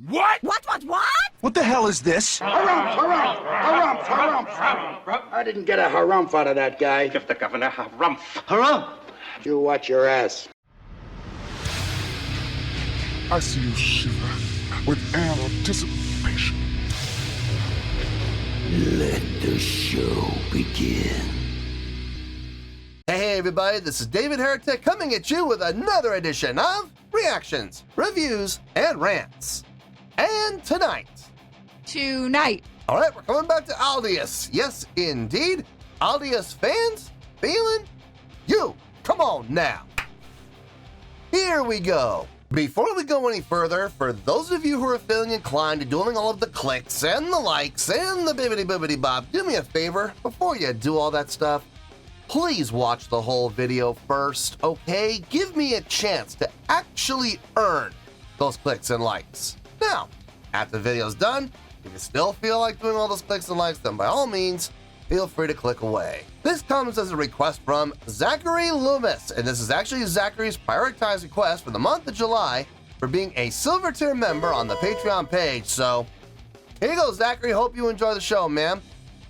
What? What? What the hell is this? Harumph. I didn't get a harumph out of that guy. Give the governor harumph. Harumph! You watch your ass. I see you shiver with anticipation. Let the show begin. Hey everybody, this is David Heretic coming at you with another edition of Reactions, Reviews, and Rants. And tonight, alright, we're coming back to Aldious. Yes, indeed. Aldious Fans FEELIN YOU. Come on now. Here we go. Before we go any further, for those of you who are feeling inclined to doing all of the clicks and the likes and the bibbidi bop, do me a favor, before you do all that stuff, please watch the whole video first, okay? Give me a chance to actually earn those clicks and likes. Now, after the video's done, if you still feel like doing all those clicks and likes, then by all means, feel free to click away. This comes as a request from Zachary Loomis, and this is actually Zachary's prioritized request for the month of July for being a silver tier member on the Patreon page. So, here you go, Zachary. Hope you enjoy the show, man.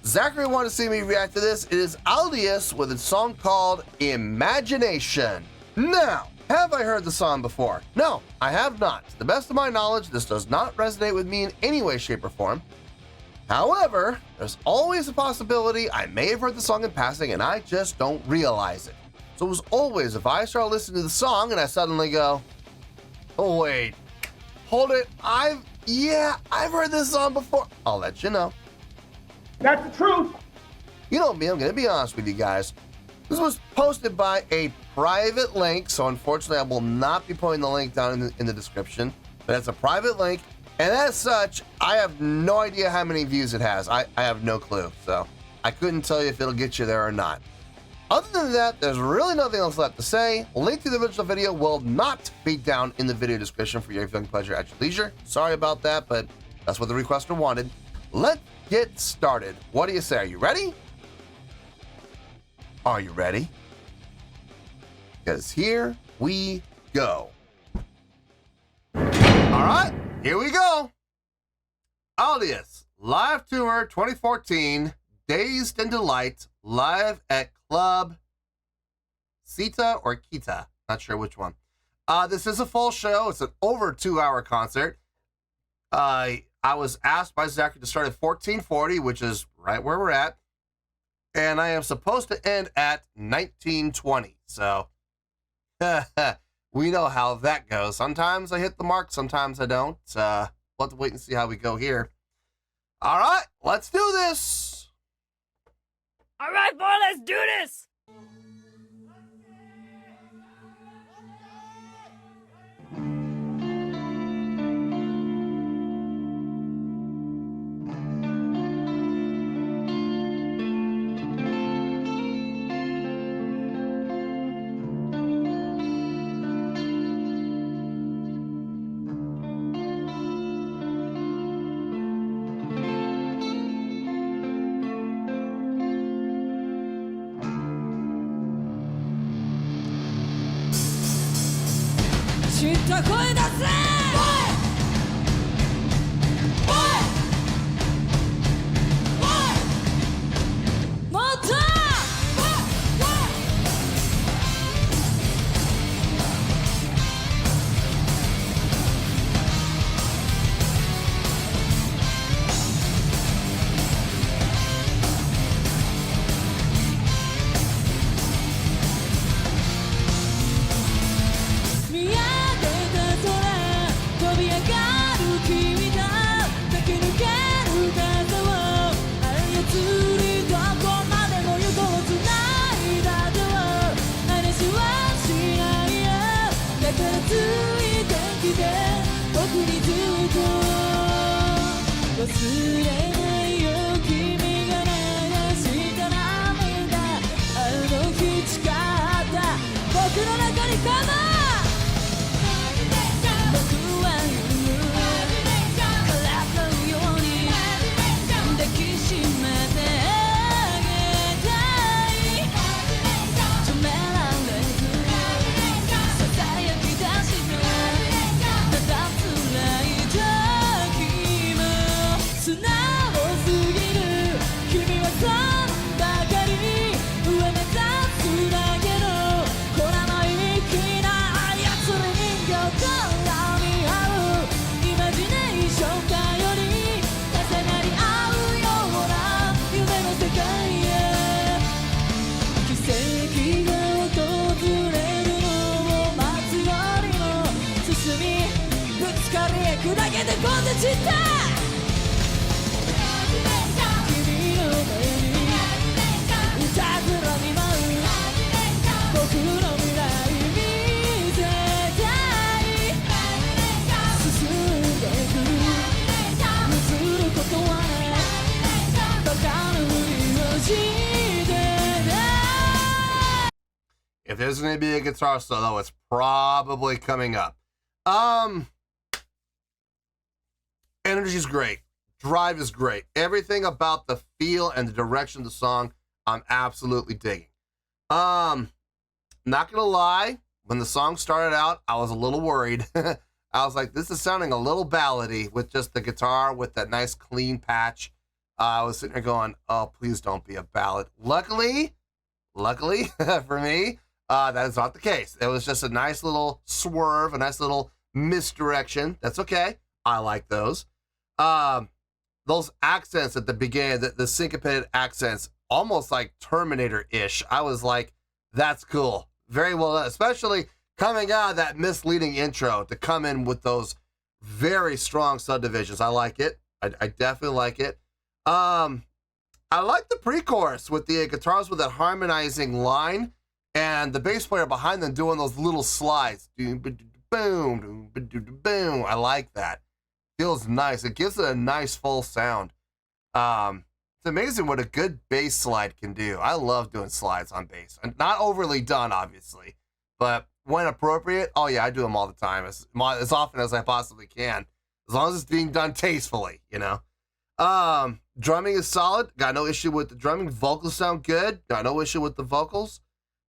Zachary wanted to see me react to this. It is Aldious with a song called Imagination. Now, have I heard the song before? No, I have not. To the best of my knowledge, this does not resonate with me in any way, shape, or form. However, there's always a possibility I may have heard the song in passing and I just don't realize it. So it was always, if I start listening to the song and I suddenly go, oh wait, hold it, I've heard this song before, I'll let you know. That's the truth. You know me, I'm gonna be honest with you guys. This was posted by a private link, so unfortunately I will not be putting the link down in the description, but it's a private link, and as such, I have no idea how many views it has. I have no clue, so I couldn't tell you if it'll get you there or not. Other than that, there's really nothing else left to say. A link to the original video will not be down in the video description for your viewing pleasure at your leisure. Sorry about that, but that's what the requester wanted. Let's get started. What do you say? Are you ready? Are you ready? Because here we go. All right, here we go. Aldious live tour 2014, Dazed and Delight, live at Club Sita or Kita, not sure which one. This is a full show. It's an over 2-hour concert. I was asked by Zachary to start at 1440, which is right where we're at. And I am supposed to end at 1920. So, we know how that goes. Sometimes I hit the mark, sometimes I don't. We'll have to wait and see how we go here. All right, let's do this. All right, boy, let's do this. 砕けてこんで散った君の目にいたずらに舞う僕の未来見せたい進んでく譲ることはないバカのふりをしてない If there's going to be a guitar solo, it's probably coming up. Energy's great. Drive is great. Everything about the feel and the direction of the song, I'm absolutely digging. Not gonna lie, when the song started out, I was a little worried. I was like, this is sounding a little ballady with just the guitar with that nice clean patch. I was sitting there going, oh, please don't be a ballad. Luckily for me, that is not the case. It was just a nice little swerve, a nice little misdirection. That's okay. I like those. Those accents at the beginning, the syncopated accents, almost like Terminator-ish. I was like, that's cool. Very well done, especially coming out of that misleading intro to come in with those very strong subdivisions. I like it. I definitely like it. I like the pre-chorus with the guitars with that harmonizing line and the bass player behind them doing those little slides. Boom, boom, boom. I like that. Feels nice. It gives it a nice full sound. It's amazing what a good bass slide can do. I love doing slides on bass. Not overly done, obviously, but when appropriate, oh yeah, I do them all the time, as often as I possibly can, as long as it's being done tastefully, you know. Drumming is solid. Got no issue with the drumming. Vocals sound good. Got no issue with the vocals.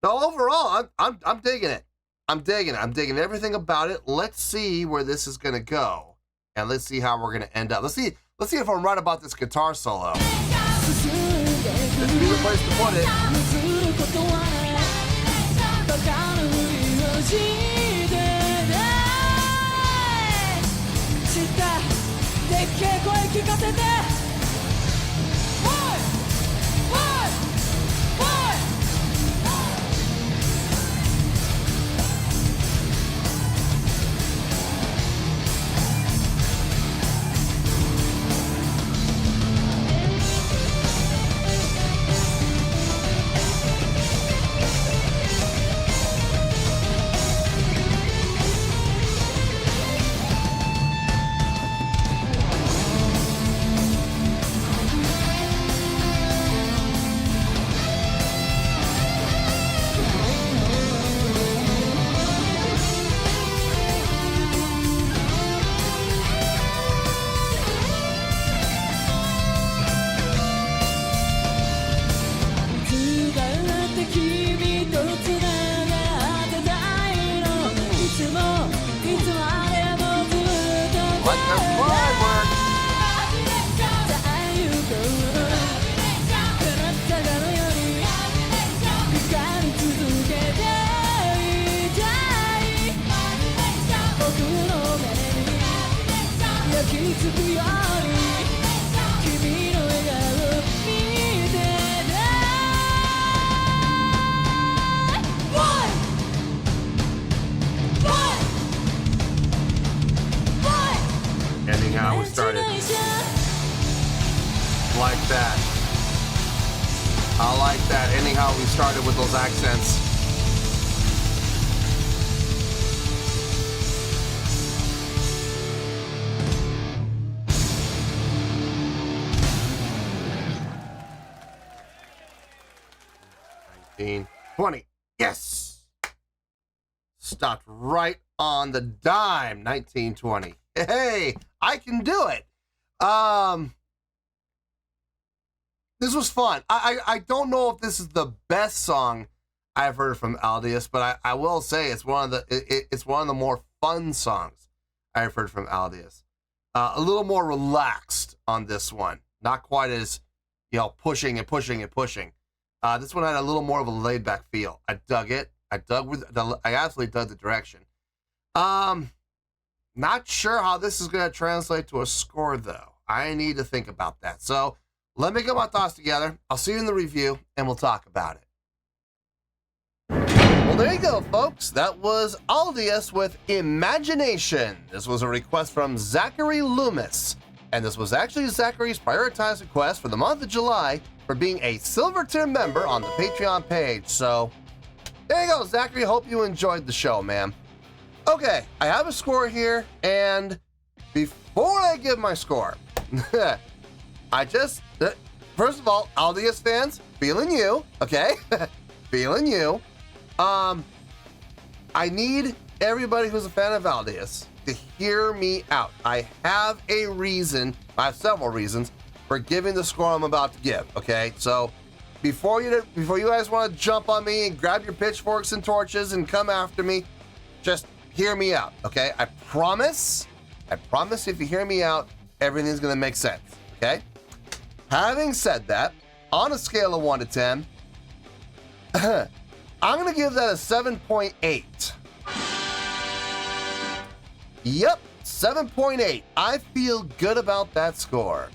No, overall, I'm digging it. I'm digging it. I'm digging everything about it. Let's see where this is gonna go, and let's see how we're gonna end up. Let's see if I'm right about this guitar solo. This would be the place to put it. Ending how we started. Like that. I like that. Ending how we started with those accents. $19.20. Yes. Stopped right on the dime. $19.20. Hey, I can do it. This was fun. I don't know if this is the best song I've heard from Aldious, but I will say it's one of the more fun songs I've heard from Aldious. A little more relaxed on this one. Not quite as, pushing and pushing and pushing. This one had a little more of a laid back feel. I dug it. I absolutely dug the direction. Not sure how this is going to translate to a score, though. I need to think about that. So let me get my thoughts together. I'll see you in the review, and we'll talk about it. Well, there you go, folks. That was Aldious with Imagination. This was a request from Zachary Loomis. And this was actually Zachary's prioritized request for the month of July for being a Silver Tier member on the Patreon page. So, there you go, Zachary. Hope you enjoyed the show, man. Okay, I have a score here, and before I give my score, first of all, Aldious fans, feeling you, okay? Feeling you. I need everybody who's a fan of Aldious to hear me out. I have a reason, I have several reasons for giving the score I'm about to give, okay? So before you guys want to jump on me and grab your pitchforks and torches and come after me, just hear me out, okay? I promise if you hear me out, everything's gonna make sense, okay? Having said that, on a scale of 1 to 10, I'm gonna give that a 7.8. Yep, 7.8. I feel good about that score.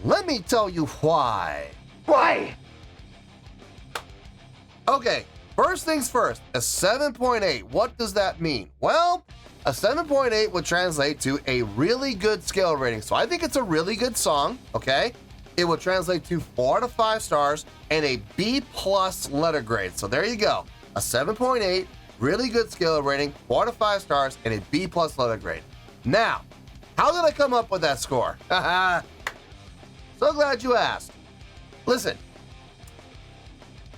Let me tell you why. Why? Okay, first things first, a 7.8. What does that mean? Well, a 7.8 would translate to a really good scale rating. So I think it's a really good song, okay? It would translate to 4 out of 5 stars and a B+ letter grade. So there you go. A 7.8, really good scale rating, 4 out of 5 stars, and a B+ letter grade. Now, how did I come up with that score? So glad you asked. Listen,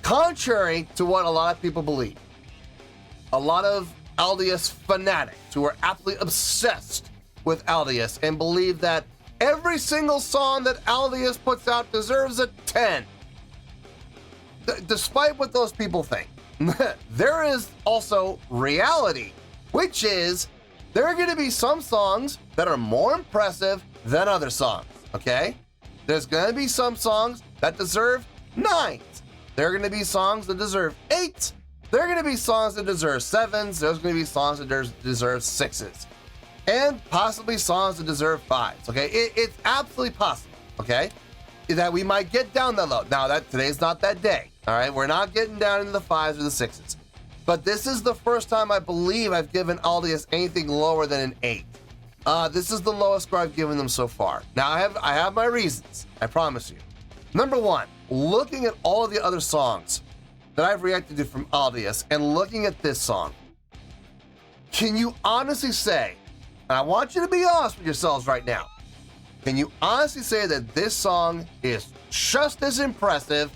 contrary to what a lot of people believe, a lot of Aldious fanatics who are absolutely obsessed with Aldious and believe that every single song that Aldious puts out deserves a 10. Despite what those people think, there is also reality, which is there are going to be some songs that are more impressive than other songs, okay? There's going to be some songs that deserve 9s. There are going to be songs that deserve 8s. There are going to be songs that deserve 7s. There's going to be songs that deserve 6s. And possibly songs that deserve 5s, okay? It's absolutely possible, okay, that we might get down that low. Now, today's not that day, all right? We're not getting down into the 5s or the 6s. But this is the first time I believe I've given Aldious anything lower than an 8. This is the lowest score I've given them so far. Now, I have my reasons, I promise you. Number one, looking at all of the other songs that I've reacted to from Aldious and looking at this song, can you honestly say, and I want you to be honest with yourselves right now, can you honestly say that this song is just as impressive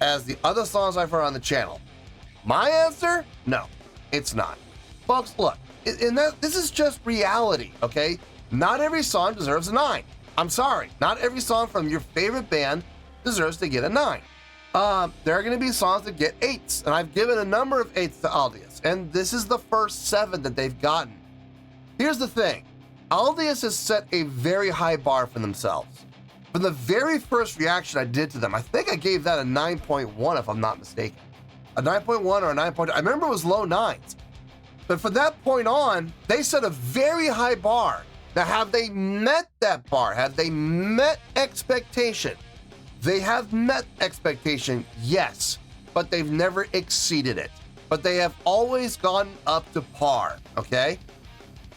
as the other songs I've heard on the channel? My answer? No, it's not. Folks, look, this is just reality, okay? Not every song deserves a 9. I'm sorry, not every song from your favorite band deserves to get a 9. There are going to be songs that get 8s, and I've given a number of 8s to Aldious, and this is the first 7 that they've gotten. Here's the thing, Aldious has set a very high bar for themselves. From the very first reaction I did to them, I think I gave that a 9.1 if I'm not mistaken. A 9.1 or a 9.2, I remember it was low 9s. But from that point on, they set a very high bar. Now, have they met that bar? Have they met expectation? They have met expectation, yes, but they've never exceeded it. But they have always gone up to par, okay?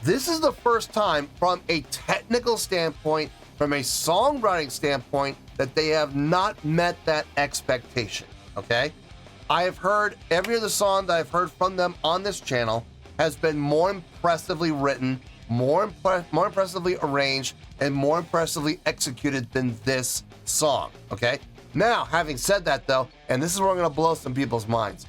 This is the first time from a technical standpoint, from a songwriting standpoint, that they have not met that expectation, okay? I have heard every other song that I've heard from them on this channel has been more impressively written, more impressively arranged, and more impressively executed than this song, okay? Now, having said that though, and this is where I'm gonna blow some people's minds.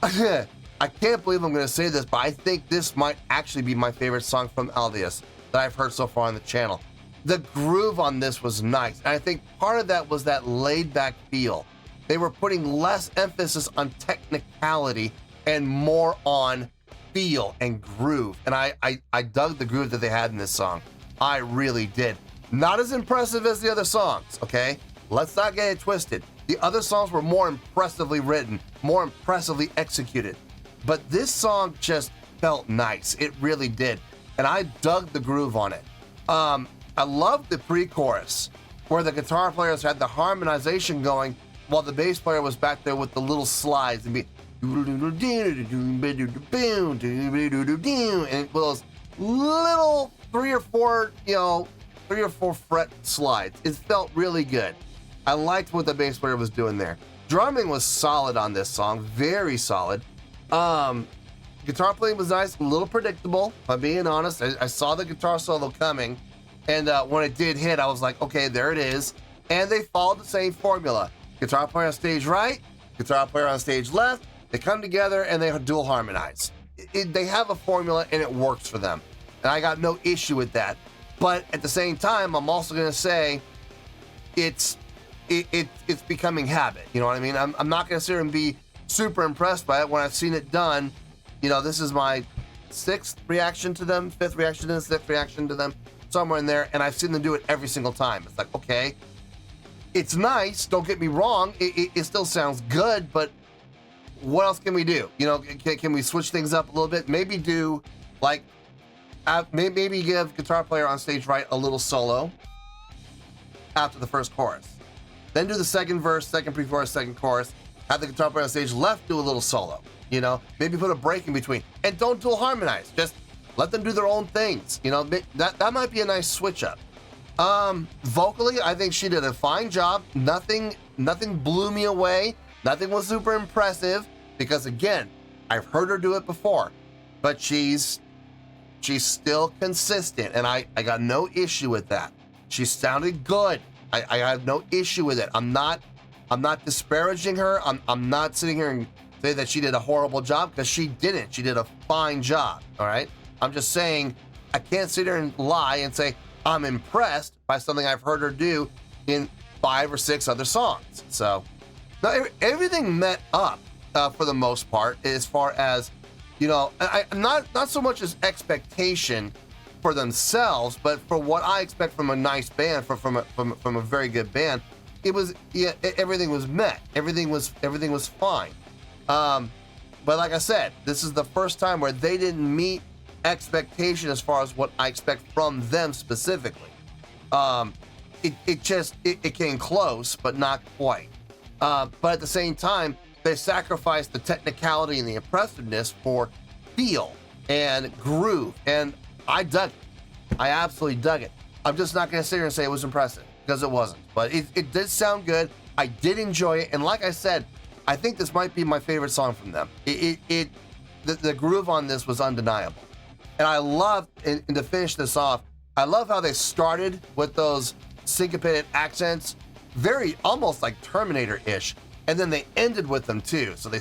I can't believe I'm gonna say this, but I think this might actually be my favorite song from Aldious that I've heard so far on the channel. The groove on this was nice, and I think part of that was that laid-back feel. They were putting less emphasis on technicality and more on feel and groove, and I dug the groove that they had in this song. I really did. Not as impressive as the other songs, okay? Let's not get it twisted. The other songs were more impressively written, more impressively executed. But this song just felt nice. It really did. And I dug the groove on it. I loved the pre-chorus where the guitar players had the harmonization going while the bass player was back there with the little slides and be and it was little 3 or 4 fret slides. It felt really good. I liked what the bass player was doing there. Drumming was solid on this song, very solid. Guitar playing was nice, a little predictable, if I'm being honest. I saw the guitar solo coming, and when it did hit, I was like, okay, there it is. And they followed the same formula. Guitar player on stage right, guitar player on stage left, they come together and they dual harmonize. They have a formula and it works for them. And I got no issue with that. But at the same time, I'm also gonna say it's becoming habit. You know what I mean? I'm not gonna sit here and be super impressed by it when I've seen it done. You know, this is my 6th reaction to them, 5th reaction to them, 6th reaction to them, somewhere in there, and I've seen them do it every single time. It's like, okay, it's nice, don't get me wrong, it still sounds good, but what else can we do? You know, can we switch things up a little bit? Maybe do, like, maybe give guitar player on stage right a little solo after the first chorus. Then do the second verse, second pre-chorus, second chorus, have the guitar player on stage left do a little solo. You know, maybe put a break in between, and don't dual harmonize. Just let them do their own things. You know, that might be a nice switch up. Vocally, I think she did a fine job. Nothing blew me away. Nothing was super impressive because, again, I've heard her do it before, but she's still consistent, and I got no issue with that. She sounded good. I have no issue with it. I'm not disparaging her. I'm not sitting here and say that she did a horrible job, because she didn't. She did a fine job, all right? I'm just saying I can't sit here and lie and say I'm impressed by something I've heard her do in 5 or 6 other songs. So now everything met up for the most part, as far as, you know, not so much as expectation for themselves, but for what I expect from a nice band, from a very good band. It was, yeah, everything was met. Everything was fine. But like I said, this is the first time where they didn't meet expectation as far as what I expect from them specifically. It came close, but not quite. But at the same time, they sacrificed the technicality and the impressiveness for feel and groove, and I dug it. I absolutely dug it. I'm just not going to sit here and say it was impressive, because it wasn't. But it did sound good. I did enjoy it, and like I said, I think this might be my favorite song from them. The groove on this was undeniable. And I love, and to finish this off, I love how they started with those syncopated accents, very almost like Terminator-ish, and then they ended with them too. So they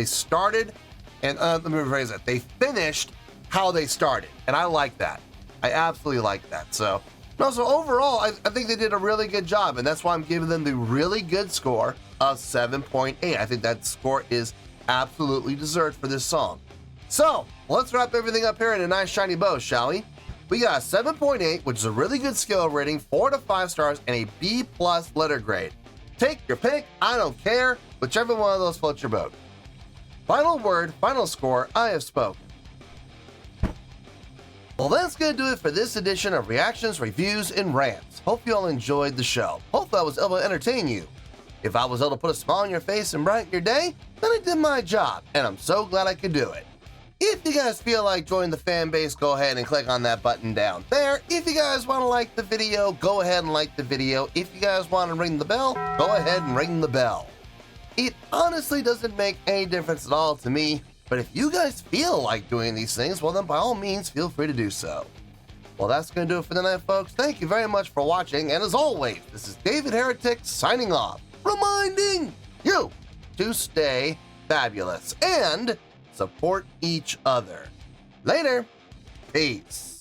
started, and let me rephrase that. They finished how they started, and I like that. I absolutely like that. So overall, I think they did a really good job, and that's why I'm giving them the really good score of 7.8. I think that score is absolutely deserved for this song. So let's wrap everything up here in a nice shiny bow, shall we? We got a 7.8, which is a really good skill rating, 4 to 5 stars, and a B+ letter grade. Take your pick, I don't care, whichever one of those floats your boat. Final word, final score, I have spoken. Well, that's going to do it for this edition of Reactions, Reviews, and Rants. Hope you all enjoyed the show. Hopefully I was able to entertain you. If I was able to put a smile on your face and brighten your day, then I did my job, and I'm so glad I could do it. If you guys feel like joining the fan base, go ahead and click on that button down there. If you guys want to like the video, go ahead and like the video. If you guys want to ring the bell, go ahead and ring the bell. It honestly doesn't make any difference at all to me, but if you guys feel like doing these things, well then by all means, feel free to do so. Well, that's going to do it for the night, folks. Thank you very much for watching, and as always, this is David Heretic signing off, reminding you to stay fabulous and support each other. Later. Peace.